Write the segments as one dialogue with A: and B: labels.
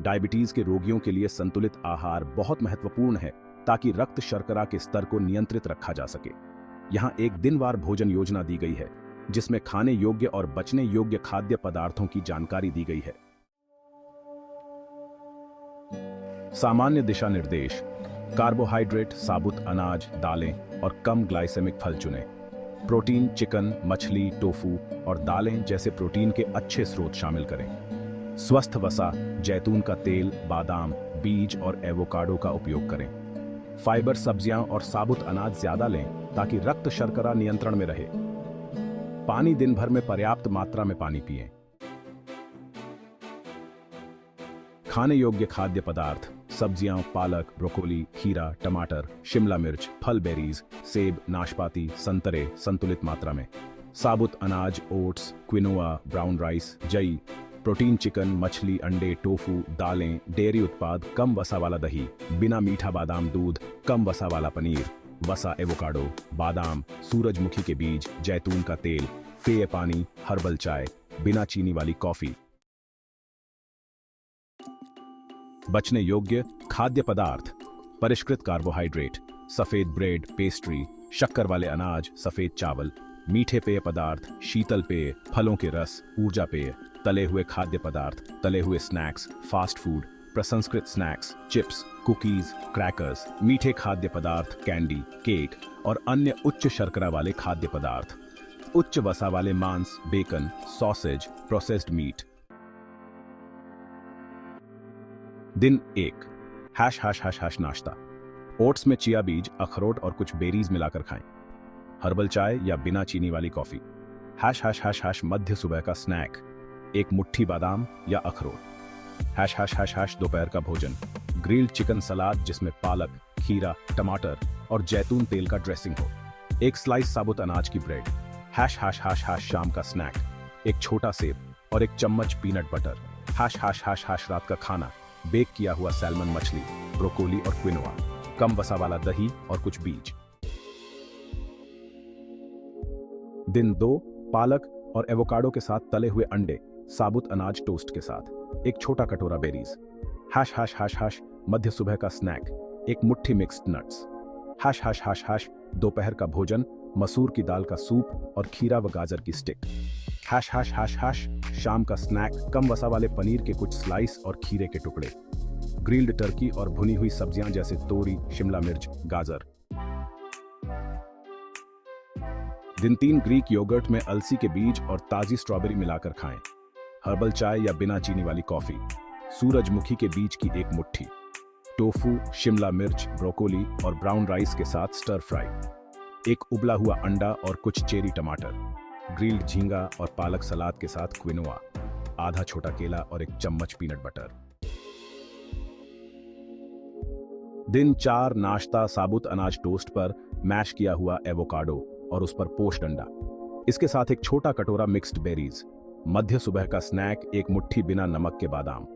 A: Diabetes के रोगियों के लिए संतुलित आहार बहुत महत्वपूर्ण है ताकि रक्त शर्करा के स्तर को नियंत्रित रखा जा सके। यहाँ एक दिनवार भोजन योजना दी गई है जिसमें खाने योग्य और बचने योग्य खाद्य पदार्थों की जानकारी दी गई है। सामान्य दिशा निर्देश: कार्बोहाइड्रेट, साबुत अनाज, दालें और कम ग्लाइसेमिक फल चुनें। प्रोटीन चिकन, मछली, टोफू और दालें जैसे प्रोटीन के अच्छे स्रोत शामिल करें। स्वस्थ वसा, जैतून का तेल, बादाम, बीज और एवोकाडो का उपयोग करें। फाइबर सब्जियां और साबुत अनाज ज्यादा लें ताकि रक्त शर्करा नियंत्रण में रहे। पानी दिन भर में पर्याप्त मात्रा में पानी पिएं। खाने योग्य खाद्य पदार्थ: सब्जियां, पालक, ब्रोकोली, खीरा, टमाटर, शिमला मिर्च, फल, बेरीज, सेब, नाशपाती, संतरे संतुलित मात्रा में। साबुत अनाज, ओट्स, क्विनोआ, ब्राउन राइस, जई। प्रोटीन चिकन, मछली, अंडे, टोफू, दालें, डेयरी उत्पाद, कम वसा वाला दही, बिना मीठा बादाम दूध, कम वसा वाला पनीर, वसा एवोकाडो, बादाम, सूरजमुखी के बीज, जैतून का तेल, पेय पानी, हर्बल चाय, बिना चीनी वाली कॉफी। बचने योग्य खाद्य पदार्थ: परिष्कृत कार्बोहाइड्रेट, सफेद ब्रेड, पेस्ट्री, शक्कर वाले अनाज, सफेद चावल, मीठे पेय पदार्थ, शीतल पेय, फलों के रस, ऊर्जा पेय, तले हुए खाद्य पदार्थ, तले हुए स्नैक्स, फास्ट फूड, प्रसंस्कृत स्नैक्स, चिप्स, कुकीज, क्रैकर्स, मीठे खाद्य पदार्थ, कैंडी, केक और अन्य उच्च शर्करा वाले खाद्य पदार्थ। उच्च वसा वाले मांस, बेकन, सॉसेज, प्रोसेस्ड मीट। दिन 1: नाश्ता। ओट्स में चिया बीज, अखरोट और कुछ बेरीज मिलाकर खाएं। हर्बल चाय या बिना चीनी वाली कॉफी। मध्य सुबह का स्नैक: एक मुट्ठी बादाम या अखरोट। दोपहर का भोजन: ग्रिल्ड चिकन सलाद जिसमें पालक, खीरा, टमाटर और जैतून तेल का ड्रेसिंग हो। एक स्लाइस साबुत अनाज की ब्रेड। शाम का स्नैक: एक छोटा सेब और एक चम्मच पीनट बटर। रात का खाना: बेक किया हुआ सैल्मन, मछली, ब्रोकोली और क्विनोआ, कम वसा वाला दही और कुछ बीज। दिन 2: पालक और एवोकाडो के साथ तले हुए अंडे, साबुत अनाज टोस्ट के साथ। एक छोटा कटोरा बेरीज। मध्य सुबह का स्नैक: एक मुट्ठी मिक्स्ड नट्स। दोपहर का भोजन: मसूर की दाल का सूप और खीरा व गाजर की स्टिक। शाम का स्नैक: कम वसा वाले पनीर के कुछ स्लाइस और खीरे के टुकड़े। ग्रिल्ड टर्की और भुनी हुई सब्जियां जैसे तोरी, शिमला मिर्च, गाजर। दिन 3: ग्रीक योगर्ट में अलसी के बीज और ताजी स्ट्रॉबेरी मिलाकर खाएं। हर्बल चाय या बिना चीनी वाली कॉफी। सूरजमुखी के बीज की एक मुट्ठी। टोफू, शिमला मिर्च, ब्रोकोली और ब्राउन राइस के साथ स्टर फ्राई। एक उबला हुआ अंडा और कुछ चेरी टमाटर। ग्रिल्ड झींगा और पालक सलाद के साथ क्विनोआ। आधा छोटा केला और एक चम्मच पीनट बटर। दिन 4: नाश्ता: साबुत अनाज टोस्ट पर मैश किया हुआ एवोकाडो और उस पर पोच्ड अंडा। इसके साथ एक छोटा कटोरा मिक्स्ड बेरीज। मध्य सुबह का स्नैक: एक मुट्ठी बिना नमक के बादाम।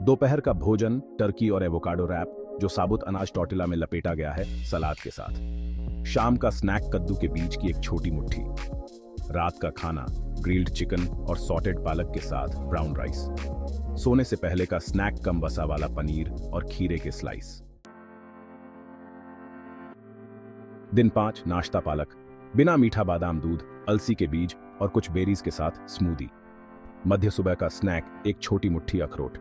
A: दोपहर का भोजन: टर्की और एवोकाडो रैप जो साबुत अनाज टॉर्टिला में लपेटा गया है, सलाद के साथ। शाम का स्नैक: कद्दू के बीज की एक छोटी मुट्ठी। रात का खाना: ग्रिल्ड चिकन और सॉटेड पालक के साथ ब्राउन राइस। सोने से पहले का स्नैक: कम वसा वाला पनीर और खीरे के स्लाइस। दिन 5: नाश्ता: पालक, बिना मीठा बादाम दूध, अलसी के बीज और कुछ बेरीज के साथ स्मूदी। मध्य सुबह का स्नैक: एक छोटी मुट्ठी अखरोट।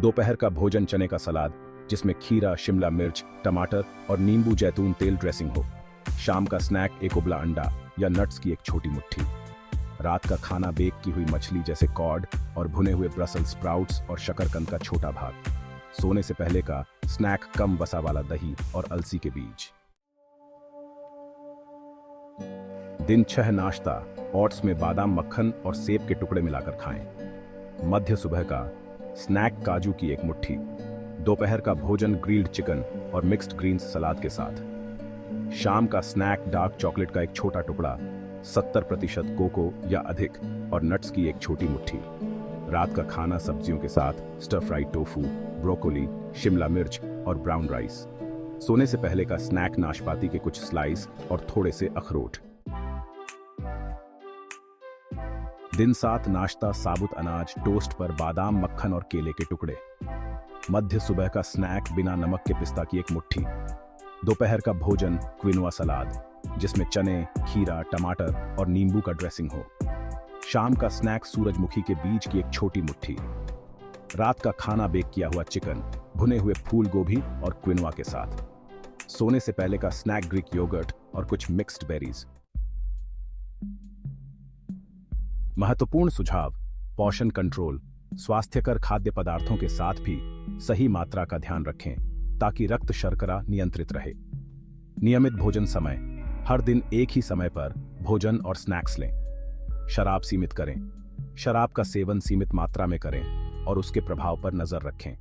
A: दोपहर का भोजन: चने का सलाद जिसमें खीरा, शिमला मिर्च, टमाटर और नींबू जैतून तेल ड्रेसिंग हो। शाम का स्नैक: एक उबला अंडा या नट्स की एक छोटी मुट्ठी। रात का खाना: बेक की हुई मछली जैसे कॉड और भुने हुए ब्रसेल्स स्प्राउट्स और शकरकंद का छोटा भाग। सोने से पहले का स्नैक: कम वसा वाला दही और अलसी के बीज। दिन 6: नाश्ता: ओट्स में बादाम, मक्खन और सेब के टुकड़े मिलाकर खाएं। मध्य सुबह का स्नैक: काजू की एक मुट्ठी। दोपहर का भोजन: ग्रिल्ड चिकन और मिक्स्ड ग्रीन्स सलाद के साथ। शाम का स्नैक: डार्क चॉकलेट का एक छोटा टुकड़ा, 70% कोको या अधिक और नट्स की एक छोटी मुट्ठी। रात का खाना: सब्जियों के साथ स्टर फ्राइड टोफू, ब्रोकोली, शिमला मिर्च और ब्राउन राइस। सोने से पहले का स्नैक: नाशपाती के कुछ स्लाइस और थोड़े से अखरोट। दिन 7: नाश्ता: साबुत अनाज टोस्ट पर बादाम, मक्खन और केले के टुकड़े। मध्य सुबह का स्नैक बिना नमक के पिस्ता की एक मुट्ठी। दोपहर का भोजन क्विनोआ सलाद जिसमें चने, खीरा, टमाटर और नींबू का ड्रेसिंग हो। शाम का स्नैक सूरजमुखी के बीज की एक छोटी मुट्ठी। रात का खाना बेक किया हुआ चिकन, भुने हुए फूल गोभी और क्विनोआ के साथ। सोने से पहले का स्नैक ग्रीक योगर्ट और कुछ मिक्स्ड बेरीज। महत्वपूर्ण सुझाव: पोषण कंट्रोल, स्वास्थ्यकर खाद्य पदार्थों के साथ भी सही मात्रा का ध्यान रखें ताकि रक्त शर्करा नियंत्रित रहे। नियमित भोजन समय: हर दिन एक ही समय पर भोजन और स्नैक्स लें। शराब सीमित करें। शराब का सेवन सीमित मात्रा में करें और उसके प्रभाव पर नजर रखें।